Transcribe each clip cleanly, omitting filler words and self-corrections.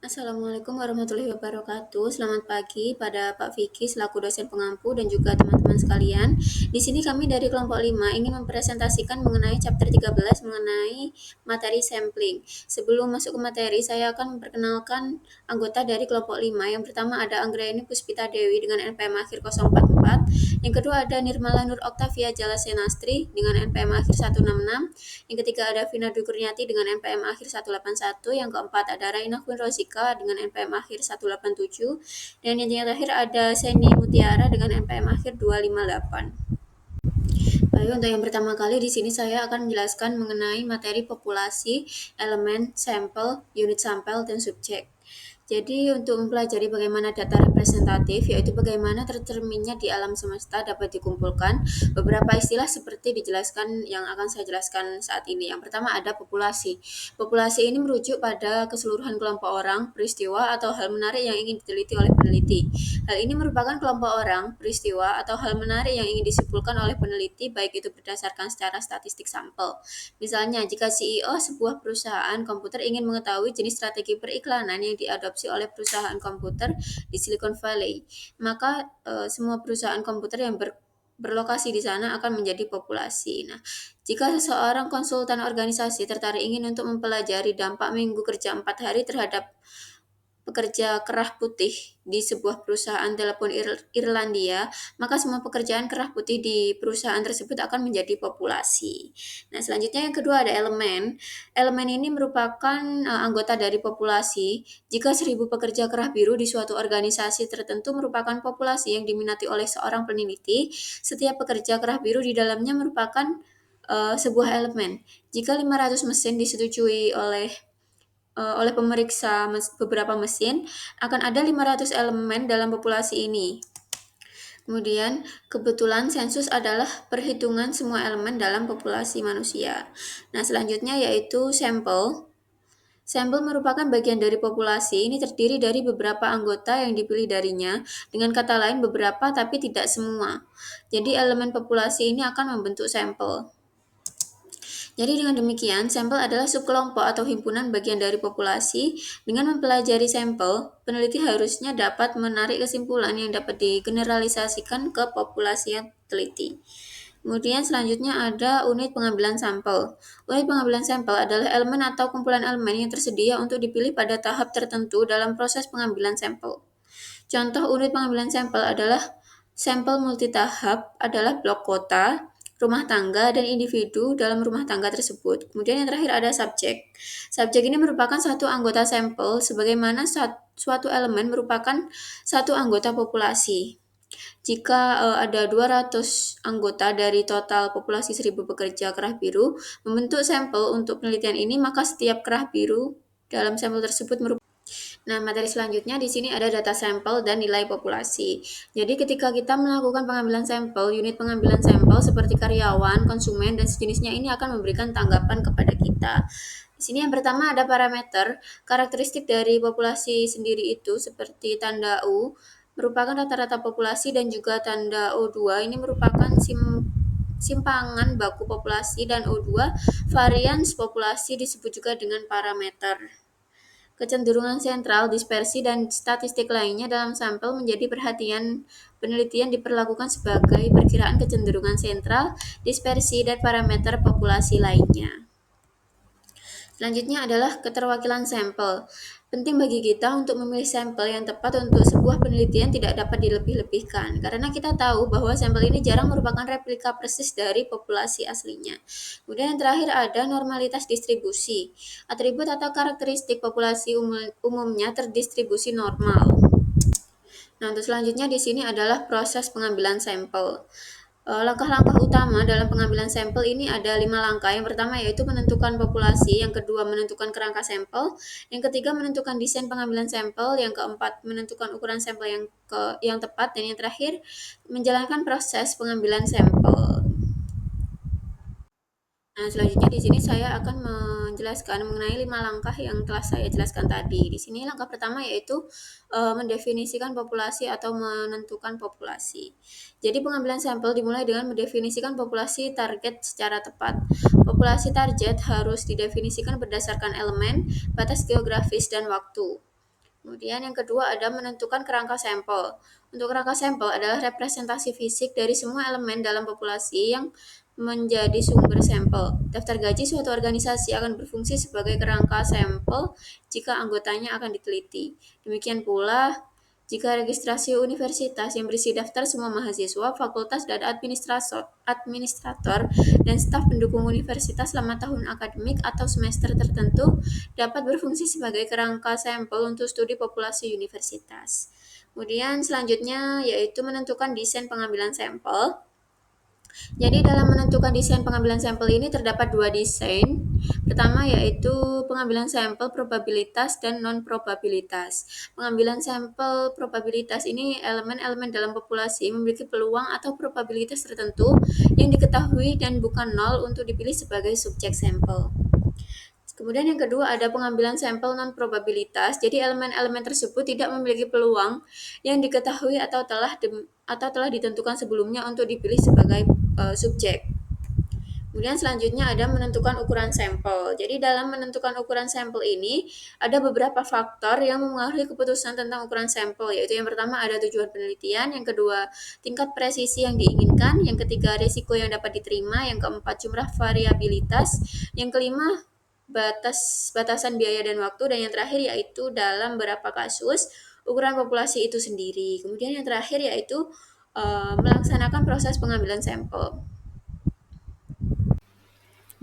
Assalamualaikum warahmatullahi wabarakatuh. Selamat pagi pada Pak Vicky selaku dosen pengampu dan juga teman-teman sekalian. Di sini kami dari kelompok 5 ingin mempresentasikan mengenai chapter 13 mengenai materi sampling. Sebelum masuk ke materi, saya akan memperkenalkan anggota dari kelompok 5. Yang pertama ada Anggraini Puspita Dewi dengan NPM akhir 044. Yang kedua ada Nirmala Nur Oktavia Jalasenastri dengan NPM akhir 166. Yang ketiga ada Vina Dukurniati dengan NPM akhir 181. Yang keempat ada Raina Queen Rosika dengan NPM akhir 187. Dan yang terakhir ada Seni Mutiara dengan NPM akhir 258. Baik, untuk yang pertama kali di sini saya akan menjelaskan mengenai materi populasi, elemen, sampel, unit sampel, dan subjek. Jadi untuk mempelajari bagaimana data representatif, yaitu bagaimana tercerminnya di alam semesta dapat dikumpulkan, beberapa istilah seperti dijelaskan yang akan saya jelaskan saat ini. Yang pertama ada populasi. Populasi ini merujuk pada keseluruhan kelompok orang, peristiwa, atau hal menarik yang ingin diteliti oleh peneliti. Hal ini merupakan kelompok orang, peristiwa, atau hal menarik yang ingin disimpulkan oleh peneliti, baik itu berdasarkan secara statistik sampel. Misalnya, jika CEO sebuah perusahaan komputer ingin mengetahui jenis strategi periklanan yang diadopsi oleh perusahaan komputer di Silicon Valley, maka semua perusahaan komputer yang berlokasi di sana akan menjadi populasi. Nah, jika seseorang konsultan organisasi tertarik ingin untuk mempelajari dampak minggu kerja 4 hari terhadap pekerja kerah putih di sebuah perusahaan telepon Irlandia, maka semua pekerjaan kerah putih di perusahaan tersebut akan menjadi populasi. Nah, selanjutnya yang kedua ada elemen. Elemen ini merupakan anggota dari populasi. Jika 1.000 pekerja kerah biru di suatu organisasi tertentu merupakan populasi yang diminati oleh seorang peneliti, setiap pekerja kerah biru di dalamnya merupakan sebuah elemen. Jika 500 mesin disetujui oleh pemeriksa beberapa mesin, akan ada 500 elemen dalam populasi ini. Kemudian, kebetulan sensus adalah perhitungan semua elemen dalam populasi manusia. Nah, selanjutnya yaitu sampel. Sampel merupakan bagian dari populasi. Ini terdiri dari beberapa anggota yang dipilih darinya, dengan kata lain beberapa tapi tidak semua. Jadi elemen populasi ini akan membentuk sampel. Jadi dengan demikian, sampel adalah subkelompok atau himpunan bagian dari populasi. Dengan mempelajari sampel, peneliti harusnya dapat menarik kesimpulan yang dapat digeneralisasikan ke populasi yang teliti. Kemudian selanjutnya ada unit pengambilan sampel. Unit pengambilan sampel adalah elemen atau kumpulan elemen yang tersedia untuk dipilih pada tahap tertentu dalam proses pengambilan sampel. Contoh unit pengambilan sampel adalah sampel multitahap adalah blok kota, rumah tangga, dan individu dalam rumah tangga tersebut. Kemudian yang terakhir ada subjek. Subjek ini merupakan satu anggota sampel, sebagaimana suatu elemen merupakan satu anggota populasi. Jika ada 200 anggota dari total populasi 1.000 pekerja kerah biru membentuk sampel untuk penelitian ini, maka setiap kerah biru dalam sampel tersebut merupakan. Nah, materi selanjutnya di sini ada data sampel dan nilai populasi. Jadi ketika kita melakukan pengambilan sampel, unit pengambilan sampel seperti karyawan, konsumen, dan sejenisnya ini akan memberikan tanggapan kepada kita. Di sini yang pertama ada parameter, karakteristik dari populasi sendiri itu seperti tanda U, merupakan rata-rata populasi, dan juga tanda O2 ini merupakan simpangan baku populasi, dan O2 varians populasi disebut juga dengan parameter. Kecenderungan sentral, dispersi, dan statistik lainnya dalam sampel menjadi perhatian penelitian diperlakukan sebagai perkiraan kecenderungan sentral, dispersi, dan parameter populasi lainnya. Selanjutnya adalah keterwakilan sampel. Penting bagi kita untuk memilih sampel yang tepat untuk sebuah penelitian tidak dapat dilebih-lebihkan, karena kita tahu bahwa sampel ini jarang merupakan replika persis dari populasi aslinya. Kemudian yang terakhir ada normalitas distribusi. Atribut atau karakteristik populasi umumnya terdistribusi normal. Nah, untuk selanjutnya di sini adalah proses pengambilan sampel. Langkah-langkah utama dalam pengambilan sampel ini ada 5 langkah. Yang pertama yaitu menentukan populasi, yang kedua menentukan kerangka sampel, yang ketiga menentukan desain pengambilan sampel, yang keempat menentukan ukuran sampel yang tepat, dan yang terakhir menjalankan proses pengambilan sampel. Nah, selanjutnya di sini saya akan menjelaskan mengenai 5 langkah yang telah saya jelaskan tadi. Di sini langkah pertama yaitu mendefinisikan populasi atau menentukan populasi. Jadi pengambilan sampel dimulai dengan mendefinisikan populasi target secara tepat. Populasi target harus didefinisikan berdasarkan elemen, batas geografis, dan waktu. Kemudian yang kedua ada menentukan kerangka sampel. Untuk kerangka sampel adalah representasi fisik dari semua elemen dalam populasi yang menjadi sumber sampel. Daftar gaji suatu organisasi akan berfungsi sebagai kerangka sampel jika anggotanya akan diteliti. Demikian pula jika registrasi universitas yang berisi daftar semua mahasiswa, fakultas, dan administrator dan staf pendukung universitas selama tahun akademik atau semester tertentu dapat berfungsi sebagai kerangka sampel untuk studi populasi universitas. Kemudian selanjutnya yaitu menentukan desain pengambilan sampel. Jadi dalam menentukan desain pengambilan sampel ini terdapat dua desain. Pertama yaitu pengambilan sampel probabilitas dan non-probabilitas. Pengambilan sampel probabilitas ini elemen-elemen dalam populasi memiliki peluang atau probabilitas tertentu yang diketahui dan bukan nol untuk dipilih sebagai subjek sampel. Kemudian yang kedua ada pengambilan sampel non-probabilitas. Jadi elemen-elemen tersebut tidak memiliki peluang yang diketahui atau telah ditentukan sebelumnya untuk dipilih sebagai subjek. Kemudian selanjutnya ada menentukan ukuran sampel. Jadi dalam menentukan ukuran sampel ini ada beberapa faktor yang mempengaruhi keputusan tentang ukuran sampel, yaitu yang pertama ada tujuan penelitian, yang kedua tingkat presisi yang diinginkan, yang ketiga risiko yang dapat diterima, yang keempat jumlah variabilitas, yang kelima batasan biaya dan waktu, dan yang terakhir yaitu dalam beberapa kasus ukuran populasi itu sendiri. Kemudian yang terakhir yaitu melaksanakan proses pengambilan sampel.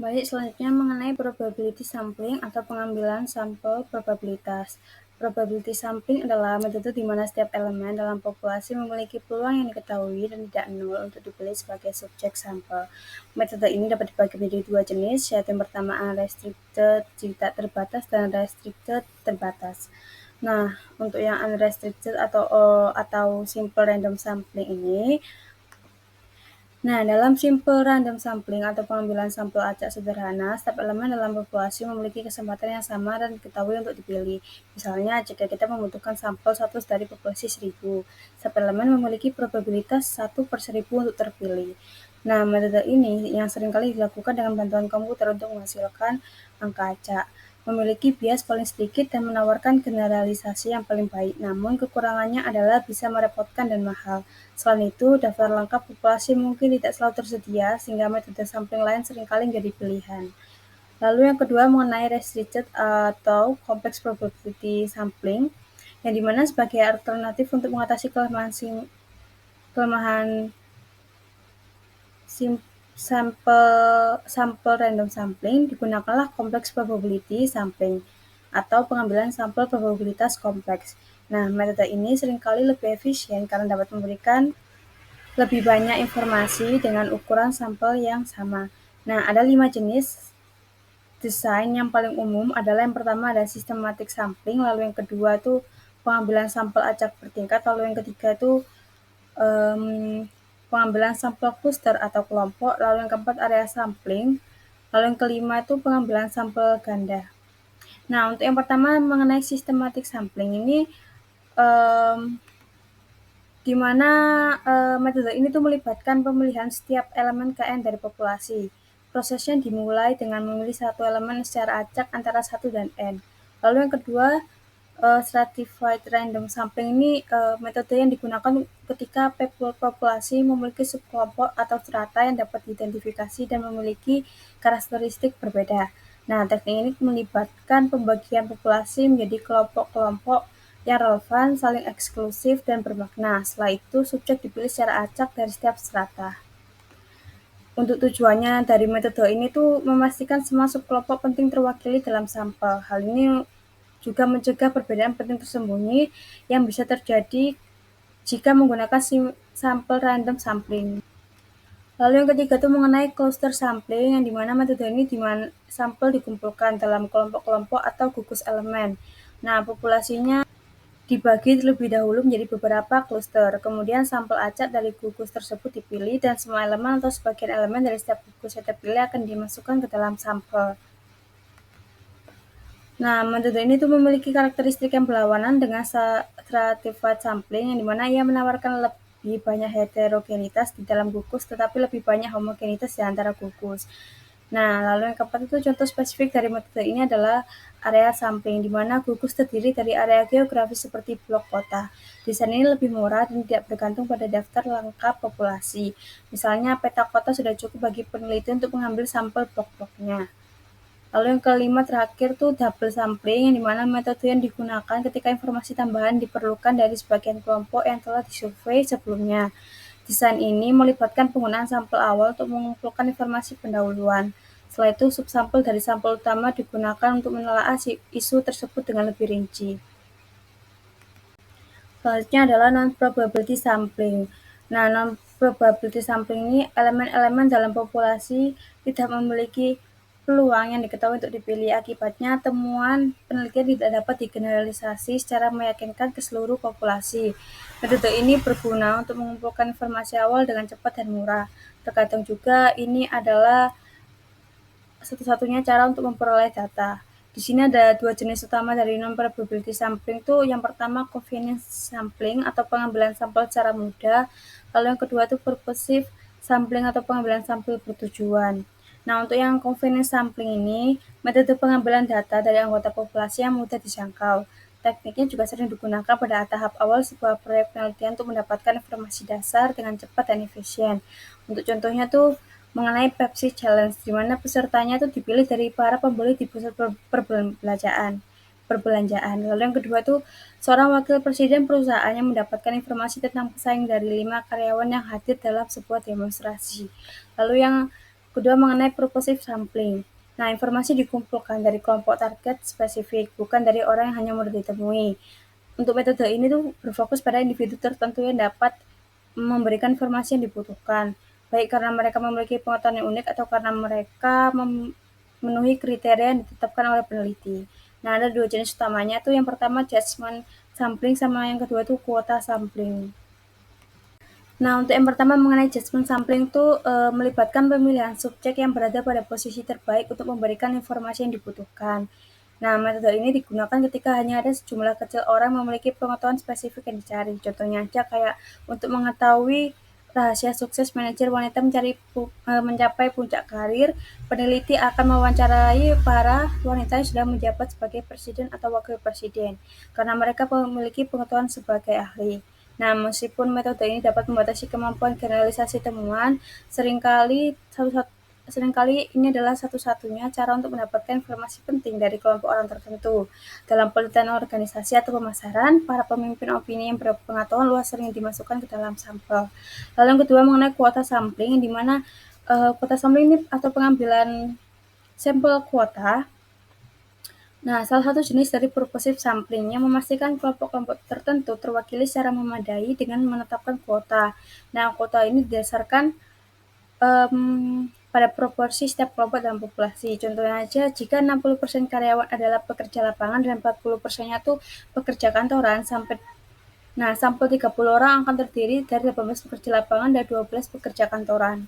Baik, selanjutnya mengenai probability sampling atau pengambilan sampel probabilitas. Probability sampling adalah metode di mana setiap elemen dalam populasi memiliki peluang yang diketahui dan tidak nol untuk dipilih sebagai subjek sampel. Metode ini dapat dibagi menjadi dua jenis, yaitu yang pertama unrestricted tidak terbatas dan restricted terbatas. Nah, untuk yang unrestricted atau simple random sampling ini, dalam simple random sampling atau pengambilan sampel acak sederhana, setiap elemen dalam populasi memiliki kesempatan yang sama dan diketahui untuk dipilih. Misalnya, jika kita membutuhkan sampel 1 dari populasi 1000, setiap elemen memiliki probabilitas 1/1000 untuk terpilih. Nah, metode ini yang seringkali dilakukan dengan bantuan komputer untuk menghasilkan angka acak, memiliki bias paling sedikit dan menawarkan generalisasi yang paling baik, namun kekurangannya adalah bisa merepotkan dan mahal. Selain itu, daftar lengkap populasi mungkin tidak selalu tersedia, sehingga metode sampling lain seringkali menjadi pilihan. Lalu yang kedua mengenai restricted atau complex probability sampling, yang dimana sebagai alternatif untuk mengatasi kelemahan sampel random sampling, digunakanlah complex probability sampling atau pengambilan sampel probabilitas kompleks. Nah, metode ini seringkali lebih efisien karena dapat memberikan lebih banyak informasi dengan ukuran sampel yang sama. Nah, ada 5 jenis desain yang paling umum adalah yang pertama ada systematic sampling, lalu yang kedua itu pengambilan sampel acak bertingkat, lalu yang ketiga itu pengambilan sampel cluster atau kelompok, lalu yang keempat area sampling, lalu yang kelima itu pengambilan sampel ganda. Nah, untuk yang pertama mengenai systematic sampling ini di mana metode ini tuh melibatkan pemilihan setiap elemen KN dari populasi. Prosesnya dimulai dengan memilih satu elemen secara acak antara 1 dan N. Lalu yang kedua, stratified random sampling ini metode yang digunakan ketika populasi memiliki subkelompok atau strata yang dapat diidentifikasi dan memiliki karakteristik berbeda. Nah, teknik ini melibatkan pembagian populasi menjadi kelompok-kelompok yang relevan, saling eksklusif, dan bermakna. Setelah itu, subjek dipilih secara acak dari setiap strata. Untuk tujuannya dari metode ini tuh memastikan semua subkelompok penting terwakili dalam sampel. Hal ini juga mencegah perbedaan penting tersembunyi yang bisa terjadi jika menggunakan sampel random sampling. Lalu yang ketiga itu mengenai cluster sampling, yang dimana metode ini dimana sampel dikumpulkan dalam kelompok-kelompok atau gugus elemen. Nah, populasinya dibagi terlebih dahulu menjadi beberapa kluster, kemudian sampel acak dari gugus tersebut dipilih dan semua elemen atau sebagian elemen dari setiap gugus yang terpilih akan dimasukkan ke dalam sampel. Nah, metode ini tuh memiliki karakteristik yang berlawanan dengan stratified sampling, yang dimana ia menawarkan lebih banyak heterogenitas di dalam gugus tetapi lebih banyak homogenitas di antara gugus. Nah, lalu yang keempat itu contoh spesifik dari metode ini adalah area sampling, di mana gugus terdiri dari area geografis seperti blok kota. Desain ini lebih murah dan tidak bergantung pada daftar lengkap populasi. Misalnya, peta kota sudah cukup bagi peneliti untuk mengambil sampel blok-bloknya. Lalu yang kelima terakhir tuh double sampling, yang dimana metode yang digunakan ketika informasi tambahan diperlukan dari sebagian kelompok yang telah disurvei sebelumnya. Desain ini melibatkan penggunaan sampel awal untuk mengumpulkan informasi pendahuluan. Setelah itu, subsampel dari sampel utama digunakan untuk menelaah isu tersebut dengan lebih rinci. Selanjutnya adalah non-probability sampling. Nah, non-probability sampling ini elemen-elemen dalam populasi tidak memiliki peluang yang diketahui untuk dipilih. Akibatnya, temuan penelitian tidak dapat digeneralisasi secara meyakinkan ke seluruh populasi. Metode ini berguna untuk mengumpulkan informasi awal dengan cepat dan murah. Terkadang juga ini adalah satu-satunya cara untuk memperoleh data. Di sini ada dua jenis utama dari non-probability sampling tuh. Yang pertama convenience sampling atau pengambilan sampel secara mudah. Lalu yang kedua itu purposive sampling atau pengambilan sampel bertujuan. Nah, untuk yang convenience sampling ini, metode pengambilan data dari anggota populasi yang mudah dijangkau. Tekniknya juga sering digunakan pada tahap awal sebuah proyek penelitian untuk mendapatkan informasi dasar dengan cepat dan efisien. Untuk contohnya tuh mengenai Pepsi Challenge, di mana pesertanya itu dipilih dari para pembeli di pusat perbelanjaan. Lalu yang kedua itu seorang wakil presiden perusahaan yang mendapatkan informasi tentang pesaing dari 5 karyawan yang hadir dalam sebuah demonstrasi. Lalu yang kedua mengenai purposive sampling. Nah, informasi dikumpulkan dari kelompok target spesifik, bukan dari orang yang hanya mudah ditemui. Untuk metode ini tuh berfokus pada individu tertentu yang dapat memberikan informasi yang dibutuhkan, baik karena mereka memiliki pengetahuan yang unik atau karena mereka memenuhi kriteria yang ditetapkan oleh peneliti. Nah, ada dua jenis utamanya tuh, yang pertama judgment sampling sama yang kedua tuh kuota sampling. Nah, untuk yang pertama mengenai judgment sampling itu melibatkan pemilihan subjek yang berada pada posisi terbaik untuk memberikan informasi yang dibutuhkan. Nah, metode ini digunakan ketika hanya ada sejumlah kecil orang memiliki pengetahuan spesifik yang dicari. Contohnya aja kayak untuk mengetahui rahasia sukses manajer wanita mencapai puncak karir, peneliti akan mewawancarai para wanita yang sudah menjabat sebagai presiden atau wakil presiden, karena mereka memiliki pengetahuan sebagai ahli. Nah, meskipun metode ini dapat membatasi kemampuan generalisasi temuan, seringkali ini adalah satu-satunya cara untuk mendapatkan informasi penting dari kelompok orang tertentu. Dalam penelitian organisasi atau pemasaran, para pemimpin opini yang berpengetahuan luas sering dimasukkan ke dalam sampel. Lalu yang kedua mengenai kuota sampling, di mana kuota sampling ini atau pengambilan sampel kuota. Nah, salah satu jenis dari purposive sampling yang memastikan kelompok-kelompok tertentu terwakili secara memadai dengan menetapkan kuota. Nah, kuota ini didasarkan pada proporsi setiap kelompok dalam populasi. Contohnya aja, jika 60% karyawan adalah pekerja lapangan dan 40%-nya tuh pekerja kantoran, sampel 30 orang akan terdiri dari 18 pekerja lapangan dan 12 pekerja kantoran.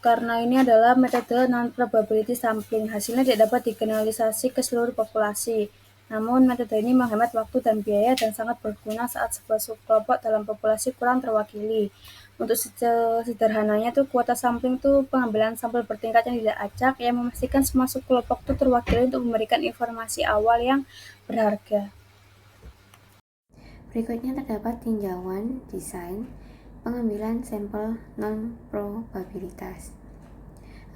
Karena ini adalah metode non-probability sampling, hasilnya tidak dapat digeneralisasi ke seluruh populasi. Namun, metode ini menghemat waktu dan biaya dan sangat berguna saat sebuah subkelompok dalam populasi kurang terwakili. Untuk sederhananya tuh kuota sampling tuh pengambilan sampel bertingkat yang tidak acak yang memastikan semua subkelompok tuh terwakili untuk memberikan informasi awal yang berharga. Berikutnya terdapat tinjauan desain pengambilan sampel non-probabilitas.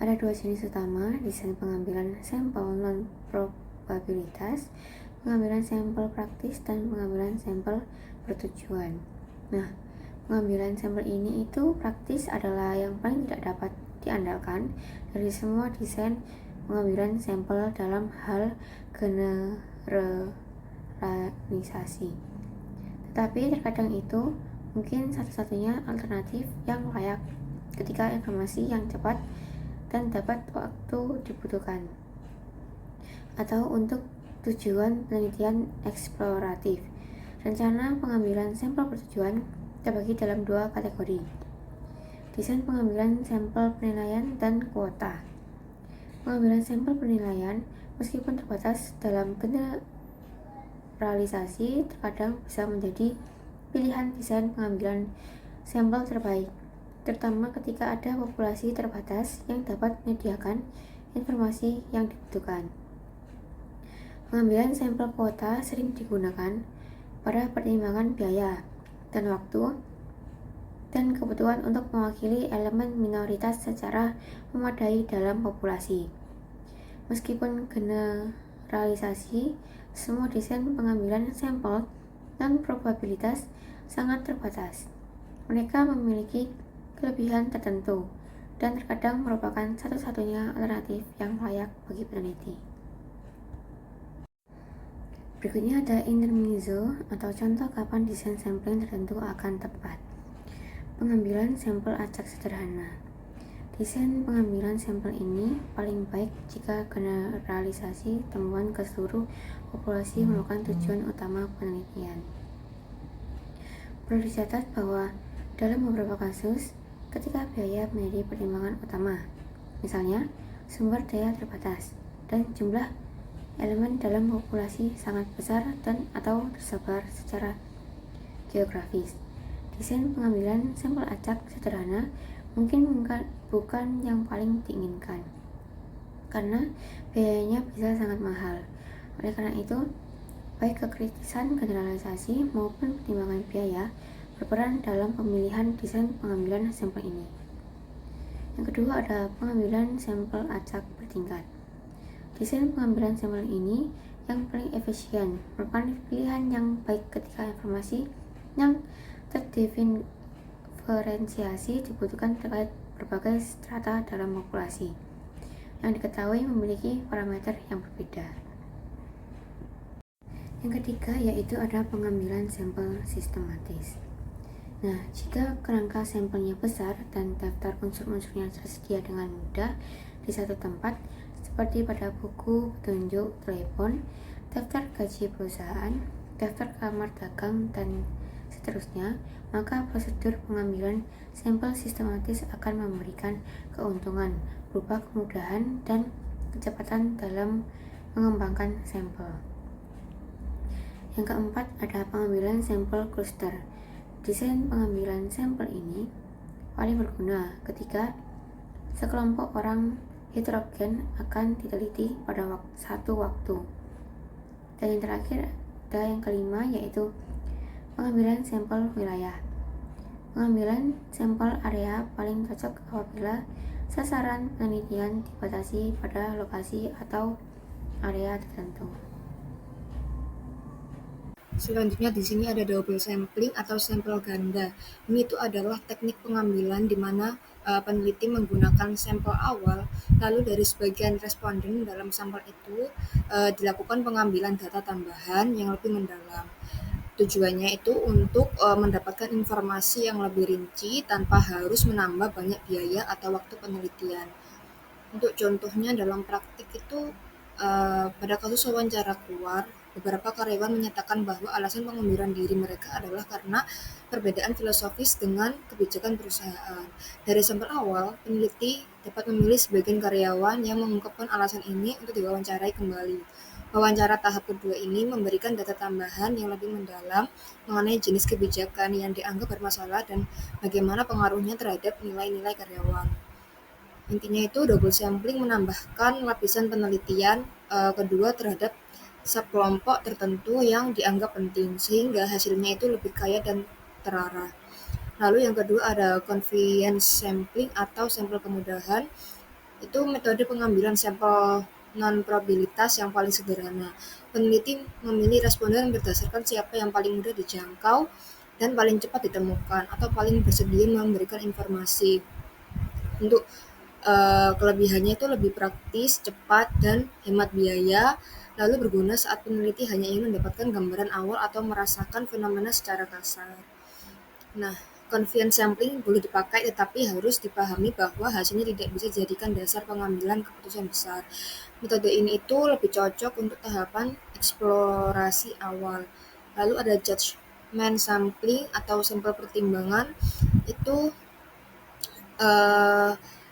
Ada dua jenis utama desain pengambilan sampel non-probabilitas, pengambilan sampel praktis dan pengambilan sampel bertujuan. Nah, pengambilan sampel ini itu praktis adalah yang paling tidak dapat diandalkan dari semua desain pengambilan sampel dalam hal generalisasi. Tetapi terkadang itu mungkin satu-satunya alternatif yang layak ketika informasi yang cepat dan dapat waktu dibutuhkan, atau untuk tujuan penelitian eksploratif. Rencana pengambilan sampel bertujuan terbagi dalam dua kategori: desain pengambilan sampel penilaian dan kuota. Pengambilan sampel penilaian, meskipun terbatas dalam generalisasi, terkadang bisa menjadi pilihan desain pengambilan sampel terbaik. terutama ketika ada populasi terbatas yang dapat menyediakan informasi yang dibutuhkan. Pengambilan sampel kuota sering digunakan pada pertimbangan biaya dan waktu dan kebutuhan untuk mewakili elemen minoritas secara memadai dalam populasi. Meskipun generalisasi, semua desain pengambilan sampel dan probabilitas sangat terbatas. Mereka memiliki kelebihan tertentu dan terkadang merupakan satu-satunya alternatif yang layak bagi peneliti. Berikutnya ada intermezzo atau contoh kapan desain sampling tertentu akan tepat. Pengambilan sampel acak sederhana. Desain pengambilan sampel ini paling baik jika generalisasi temuan ke seluruh populasi merupakan tujuan utama penelitian. Perlu dicatat bahwa dalam beberapa kasus, ketika biaya menjadi pertimbangan utama, misalnya sumber daya terbatas dan jumlah elemen dalam populasi sangat besar dan atau tersebar secara geografis, desain pengambilan sampel acak sederhana mungkin bukan yang paling diinginkan, karena biayanya bisa sangat mahal. Oleh karena itu, baik kekritisan generalisasi maupun pertimbangan biaya berperan dalam pemilihan desain pengambilan sampel ini. Yang kedua ada pengambilan sampel acak bertingkat. Desain pengambilan sampel ini yang paling efisien merupakan pilihan yang baik ketika informasi yang terdiferensiasi dibutuhkan terkait berbagai strata dalam populasi yang diketahui memiliki parameter yang berbeda. Yang ketiga yaitu ada pengambilan sampel sistematis. Nah, jika kerangka sampelnya besar dan daftar unsur-unsurnya tersedia dengan mudah di satu tempat, seperti pada buku petunjuk telepon, daftar gaji perusahaan, daftar kamar dagang, dan seterusnya, maka prosedur pengambilan sampel sistematis akan memberikan keuntungan berupa kemudahan dan kecepatan dalam mengembangkan sampel. Yang keempat ada pengambilan sampel cluster. Desain pengambilan sampel ini paling berguna ketika sekelompok orang heterogen akan diteliti pada satu waktu. Dan yang terakhir ada yang kelima yaitu pengambilan sampel wilayah. Pengambilan sampel area paling cocok apabila sasaran penelitian dibatasi pada lokasi atau area tertentu. Selanjutnya di sini ada double sampling atau sampel ganda. Ini itu adalah teknik pengambilan di mana peneliti menggunakan sampel awal, lalu dari sebagian responden dalam sampel itu dilakukan pengambilan data tambahan yang lebih mendalam. Tujuannya itu untuk mendapatkan informasi yang lebih rinci tanpa harus menambah banyak biaya atau waktu penelitian. Untuk contohnya dalam praktik itu pada kasus wawancara keluar, beberapa karyawan menyatakan bahwa alasan pengunduran diri mereka adalah karena perbedaan filosofis dengan kebijakan perusahaan. Dari sampel awal, peneliti dapat memilih sebagian karyawan yang mengungkapkan alasan ini untuk diwawancarai kembali. Wawancara tahap kedua ini memberikan data tambahan yang lebih mendalam mengenai jenis kebijakan yang dianggap bermasalah dan bagaimana pengaruhnya terhadap nilai-nilai karyawan. Intinya itu double sampling menambahkan lapisan penelitian kedua terhadap subkelompok tertentu yang dianggap penting, sehingga hasilnya itu lebih kaya dan terarah. Lalu yang kedua ada convenience sampling atau sampel kemudahan. Itu metode pengambilan sampel non-probabilitas yang paling sederhana. Peneliti memilih responden berdasarkan siapa yang paling mudah dijangkau dan paling cepat ditemukan atau paling bersedia memberikan informasi. Untuk kelebihannya itu lebih praktis, cepat, dan hemat biaya, lalu berguna saat peneliti hanya ingin mendapatkan gambaran awal atau merasakan fenomena secara kasar. Nah, convenience sampling boleh dipakai tetapi harus dipahami bahwa hasilnya tidak bisa dijadikan dasar pengambilan keputusan besar. Metode ini itu lebih cocok untuk tahapan eksplorasi awal. Lalu ada judgment sampling atau sampel pertimbangan. Itu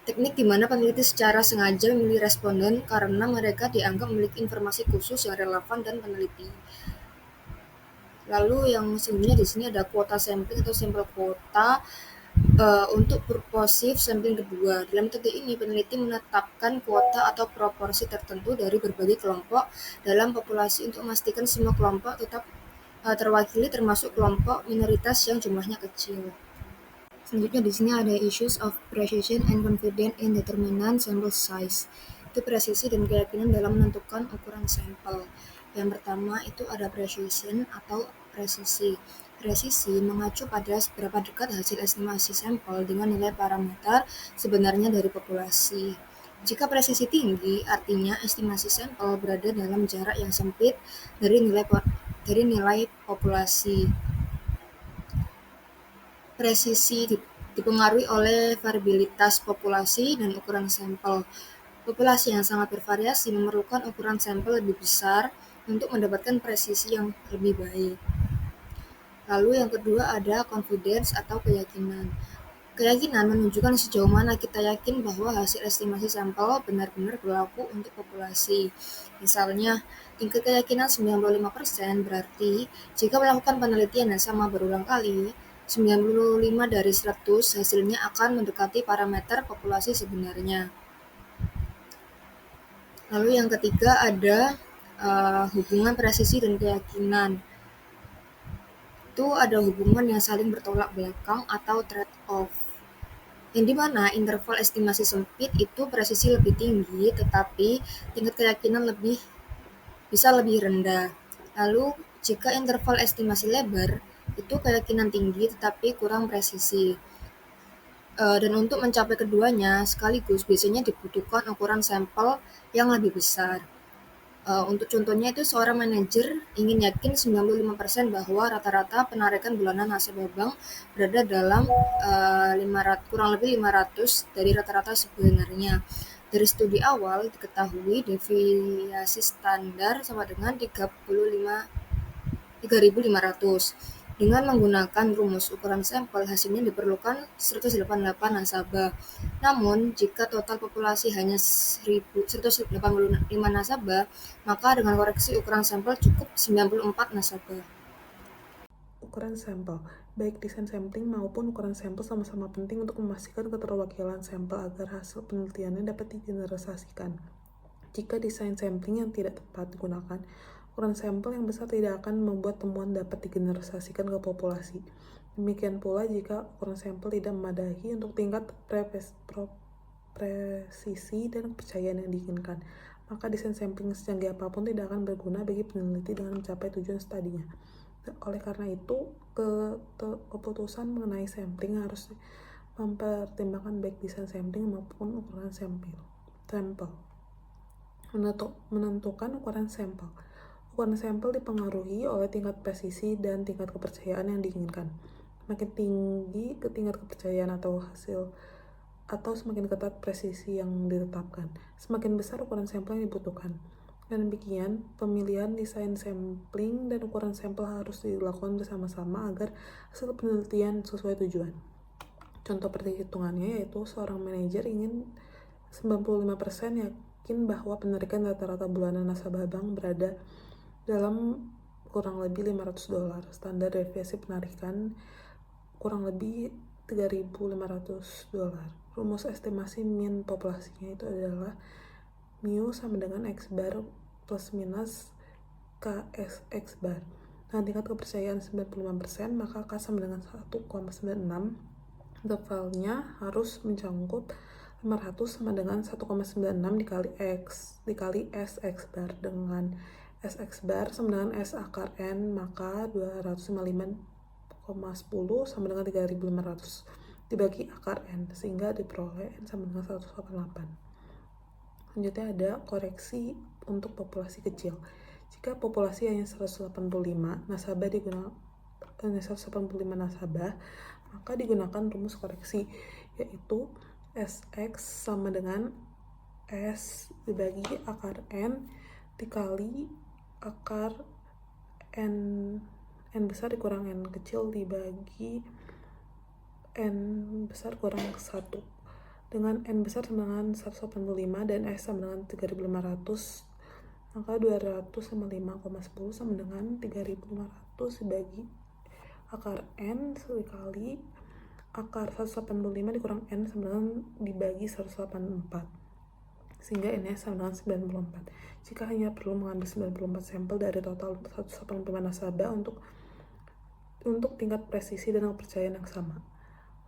teknik di mana peneliti secara sengaja memilih responden karena mereka dianggap memiliki informasi khusus yang relevan dan peneliti. Lalu yang selanjutnya di sini ada kuota sampling atau sampel kuota. Untuk purposive sampling kedua, dalam metode ini peneliti menetapkan kuota atau proporsi tertentu dari berbagai kelompok dalam populasi untuk memastikan semua kelompok tetap terwakili termasuk kelompok minoritas yang jumlahnya kecil. Selanjutnya di sini ada issues of precision and confidence in determinant sample size. Itu presisi dan keyakinan dalam menentukan ukuran sampel. Yang pertama itu ada precision atau presisi. Presisi mengacu pada seberapa dekat hasil estimasi sampel dengan nilai parameter sebenarnya dari populasi. Jika presisi tinggi, artinya estimasi sampel berada dalam jarak yang sempit dari nilai populasi. Presisi dipengaruhi oleh variabilitas populasi dan ukuran sampel. Populasi yang sangat bervariasi memerlukan ukuran sampel lebih besar untuk mendapatkan presisi yang lebih baik. Lalu yang kedua ada confidence atau keyakinan. Keyakinan menunjukkan sejauh mana kita yakin bahwa hasil estimasi sampel benar-benar berlaku untuk populasi. Misalnya, tingkat keyakinan 95% berarti jika melakukan penelitian yang sama berulang kali, 95 dari 100 hasilnya akan mendekati parameter populasi sebenarnya. Lalu yang ketiga ada hubungan presisi dan keyakinan. Itu ada hubungan yang saling bertolak belakang atau trade-off. Yang dimana interval estimasi sempit itu presisi lebih tinggi, tetapi tingkat keyakinan bisa lebih rendah. Lalu jika interval estimasi lebar, itu keyakinan tinggi tetapi kurang presisi. Dan untuk mencapai keduanya sekaligus biasanya dibutuhkan ukuran sampel yang lebih besar. Untuk contohnya itu seorang manajer ingin yakin 95% bahwa rata-rata penarikan bulanan nasabah bank berada dalam kurang lebih 500 dari rata-rata sebenarnya. Dari studi awal diketahui deviasi standar sama dengan 3.500. Dengan menggunakan rumus ukuran sampel, hasilnya diperlukan 188 nasabah. Namun, jika total populasi hanya 185 nasabah, maka dengan koreksi ukuran sampel cukup 94 nasabah. Ukuran sampel, baik desain sampling maupun ukuran sampel sama-sama penting untuk memastikan keterwakilan sampel agar hasil penelitiannya dapat digeneralisasikan. Jika desain sampling yang tidak tepat digunakan, ukuran sampel yang besar tidak akan membuat temuan dapat digeneralisasikan ke populasi. Demikian pula jika ukuran sampel tidak memadai untuk tingkat presisi dan kepercayaan yang diinginkan, maka desain sampling secanggih apapun tidak akan berguna bagi peneliti dengan mencapai tujuan studinya. Oleh karena itu, keputusan mengenai sampling harus mempertimbangkan baik desain sampling maupun ukuran sampel. Menentukan ukuran sampel. Ukuran sampel dipengaruhi oleh tingkat presisi dan tingkat kepercayaan yang diinginkan. Semakin tinggi tingkat kepercayaan atau semakin ketat presisi yang ditetapkan, semakin besar ukuran sampel yang dibutuhkan. Dan demikian, pemilihan desain sampling dan ukuran sampel harus dilakukan bersama-sama agar hasil penelitian sesuai tujuan. Contoh perhitungannya yaitu seorang manajer ingin 95% yakin bahwa penarikan rata-rata bulanan nasabah bank berada dalam kurang lebih $500. Standar deviasi penarikan kurang lebih $3.500. Rumus estimasi mean populasinya itu adalah mu sama dengan X bar plus minus KSX bar. Dengan tingkat kepercayaan 95%, maka K sama dengan 1,96. Intervalnya harus mencangkup 500 sama dengan 1,96 dikali X dikali SX bar. Dengan SX bar sama dengan S akar N, maka 255,10 sama dengan 3.500 dibagi akar N, sehingga diperoleh N sama dengan 188. Selanjutnya ada koreksi untuk populasi kecil. Jika populasi hanya 185 nasabah, maka digunakan rumus koreksi, yaitu SX sama dengan S dibagi akar N dikali akar N besar dikurang N kecil dibagi N besar kurang 1. Dengan N besar sama dengan 185 dan S sama dengan 3.500, maka 205,10 sama dengan 3.500 dibagi akar N dikali akar 185 dikurang N sama dengan dibagi 184, sehingga N-nya sama dengan 94. Jika hanya perlu mengambil 94 sampel dari total 185 nasabah untuk tingkat presisi dan kepercayaan yang sama.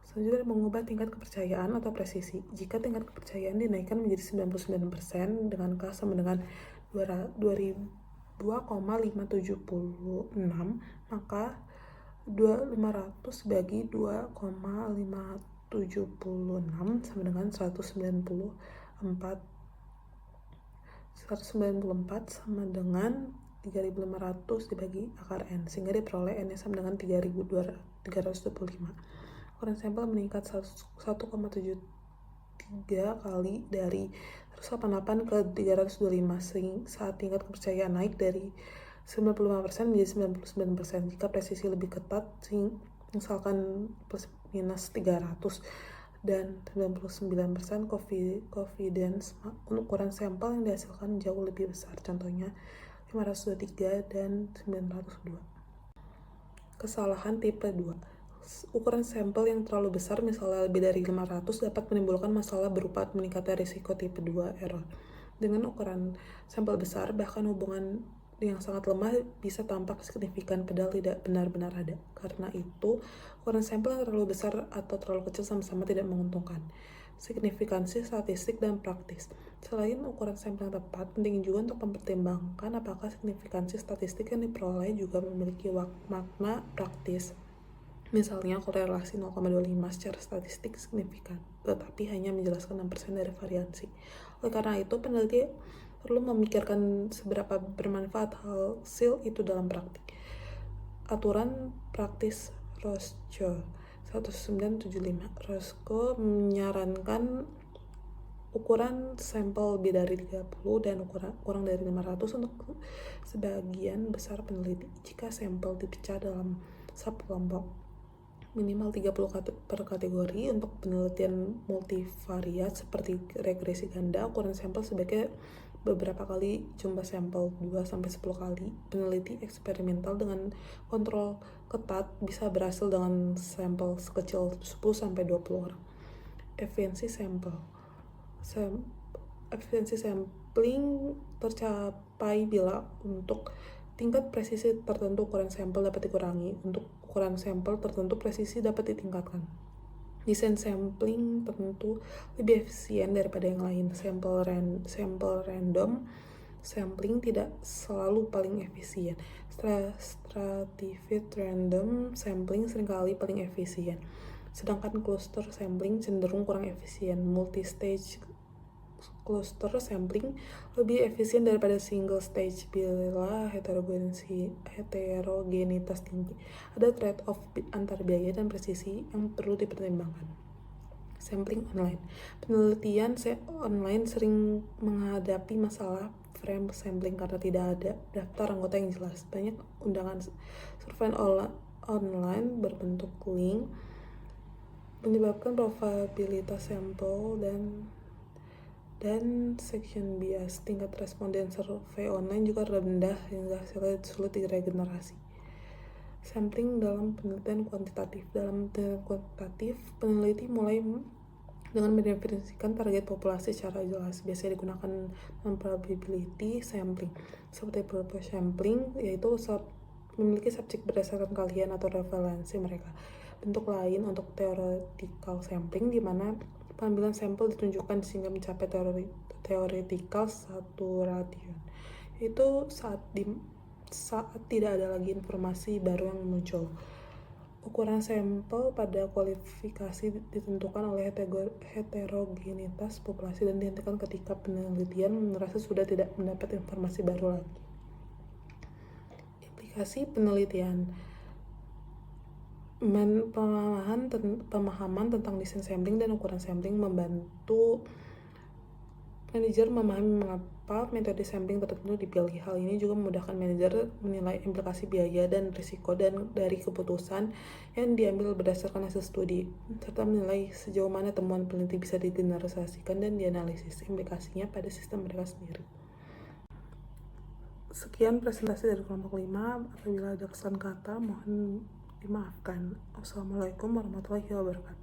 Selanjutnya, mengubah tingkat kepercayaan atau presisi. Jika tingkat kepercayaan dinaikkan menjadi 99% dengan K sama dengan 2,576, maka 500 bagi 2,576 sama dengan 194 sama dengan 3.500 dibagi akar N, sehingga diperoleh N-nya sama dengan 3.325. Ukuran sampel meningkat 1,73 kali dari 188 ke 325 saat tingkat kepercayaan naik dari 95% menjadi 99%. Jika presisi lebih ketat, misalkan plus minus 300 dan 99% confidence, ukuran sampel yang dihasilkan jauh lebih besar, contohnya 523 dan 902. Kesalahan tipe 2. Ukuran sampel yang terlalu besar, misalnya lebih dari 500, dapat menimbulkan masalah berupa meningkatnya risiko tipe 2 error. Dengan ukuran sampel besar, bahkan hubungan yang sangat lemah bisa tampak signifikan padahal tidak benar-benar ada. Karena itu, ukuran sampel yang terlalu besar atau terlalu kecil sama-sama tidak menguntungkan. Signifikansi statistik dan praktis. Selain ukuran sampel yang tepat, penting juga untuk mempertimbangkan apakah signifikansi statistik yang diperoleh juga memiliki makna praktis. Misalnya, korelasi 0,25 secara statistik signifikan, tetapi hanya menjelaskan 6% dari variansi. Oleh karena itu, peneliti perlu memikirkan seberapa bermanfaat hasil itu dalam praktik. Aturan praktis Roscoe 1975. Roscoe menyarankan ukuran sampel lebih dari 30 dan kurang dari 500 untuk sebagian besar peneliti. Jika sampel dipecah dalam subkelompok minimal 30 per kategori, untuk penelitian multivariat seperti regresi ganda, ukuran sampel sebaiknya beberapa kali jumlah sampel, 2-10 kali. Peneliti eksperimental dengan kontrol ketat bisa berhasil dengan sampel sekecil 10-20 orang. Efisiensi sampel. Efisiensi sampling tercapai bila untuk tingkat presisi tertentu ukuran sampel dapat dikurangi. Untuk ukuran sampel tertentu presisi dapat ditingkatkan. Desain sampling tertentu lebih efisien daripada yang lain. Sampel random sampling tidak selalu paling efisien. Stratified random sampling seringkali paling efisien, sedangkan cluster sampling cenderung kurang efisien. Multi-stage cluster sampling lebih efisien daripada single stage bila heterogenitas tinggi. Ada trade-off antara biaya dan presisi yang perlu dipertimbangkan. Sampling online. Penelitian online sering menghadapi masalah frame sampling karena tidak ada daftar anggota yang jelas. Banyak undangan survei online berbentuk link menyebabkan probabilitas sampel dan section bias. Tingkat responden survei online juga rendah hingga hasilnya sulit diregenerasi. Sampling dalam penelitian kuantitatif. Dalam penelitian kuantitatif, peneliti mulai dengan mendefinisikan target populasi secara jelas. Biasanya digunakan probability sampling, seperti purpose sampling, yaitu memiliki subjek berdasarkan kalian atau referensi mereka. Bentuk lain untuk theoretical sampling, di mana pengambilan sampel ditunjukkan sehingga mencapai theoretical saturation, yaitu saat tidak ada lagi informasi baru yang muncul. Ukuran sampel pada kualifikasi ditentukan oleh heterogenitas populasi dan dihentikan ketika penelitian merasa sudah tidak mendapat informasi baru lagi. Implikasi penelitian. Pemahaman tentang desain sampling dan ukuran sampling membantu manajer memahami mengapa metode sampling tertentu dipilih. Hal ini juga memudahkan manajer menilai implikasi biaya dan risiko dari keputusan yang diambil berdasarkan hasil studi, serta menilai sejauh mana temuan peneliti bisa digeneralisasikan dan dianalisis implikasinya pada sistem mereka sendiri. Sekian presentasi dari kelompok 5. Apabila ada kesalahan kata, mohon dimaafkan. Wassalamualaikum warahmatullahi wabarakatuh.